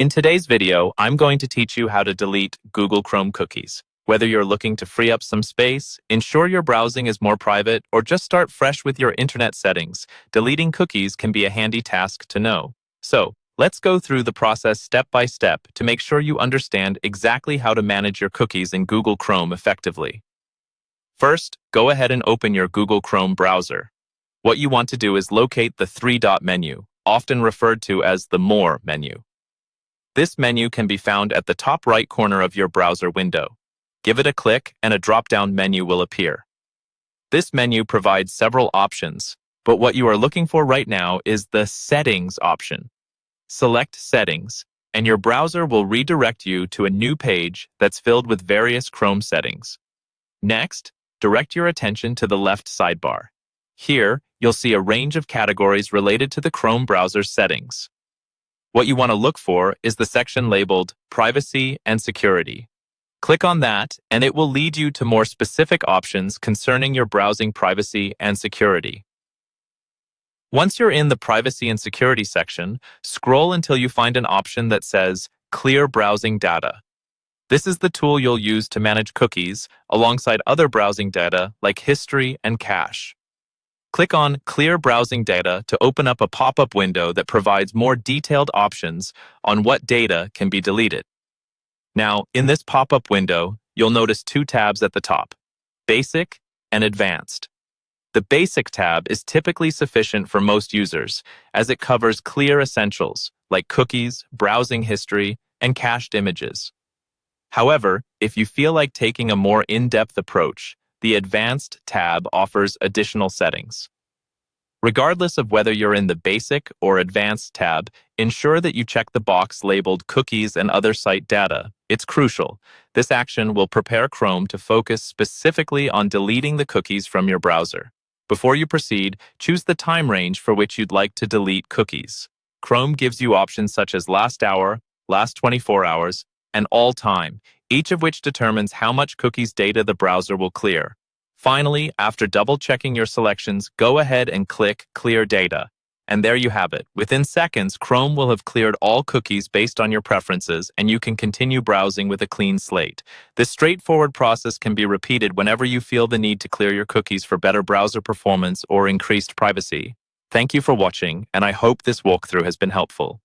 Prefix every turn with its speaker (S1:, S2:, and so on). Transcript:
S1: In today's video, I'm going to teach you how to delete Google Chrome cookies. Whether you're looking to free up some space, ensure your browsing is more private, or just start fresh with your internet settings, deleting cookies can be a handy task to know. So, let's go through the process step by step to make sure you understand exactly how to manage your cookies in Google Chrome effectively. First, go ahead and open your Google Chrome browser. What you want to do is locate the three-dot menu, often referred to as the More menu. This menu can be found at the top right corner of your browser window. Give it a click and a drop-down menu will appear. This menu provides several options, but what you are looking for right now is the Settings option. Select Settings, and your browser will redirect you to a new page that's filled with various Chrome settings. Next, direct your attention to the left sidebar. Here, you'll see a range of categories related to the Chrome browser settings. What you want to look for is the section labeled Privacy and Security. Click on that, and it will lead you to more specific options concerning your browsing privacy and security. Once you're in the Privacy and Security section, scroll until you find an option that says Clear Browsing Data. This is the tool you'll use to manage cookies alongside other browsing data like history and cache. Click on Clear Browsing Data to open up a pop-up window that provides more detailed options on what data can be deleted. Now, in this pop-up window, you'll notice two tabs at the top, Basic and Advanced. The Basic tab is typically sufficient for most users, as it covers clear essentials like cookies, browsing history, and cached images. However, if you feel like taking a more in-depth approach, the Advanced tab offers additional settings. Regardless of whether you're in the Basic or Advanced tab, ensure that you check the box labeled Cookies and Other Site Data. It's crucial. This action will prepare Chrome to focus specifically on deleting the cookies from your browser. Before you proceed, choose the time range for which you'd like to delete cookies. Chrome gives you options such as last hour, last 24 hours, and all time, each of which determines how much cookies data the browser will clear. Finally, after double-checking your selections, go ahead and click Clear Data. And there you have it. Within seconds, Chrome will have cleared all cookies based on your preferences, and you can continue browsing with a clean slate. This straightforward process can be repeated whenever you feel the need to clear your cookies for better browser performance or increased privacy. Thank you for watching, and I hope this walkthrough has been helpful.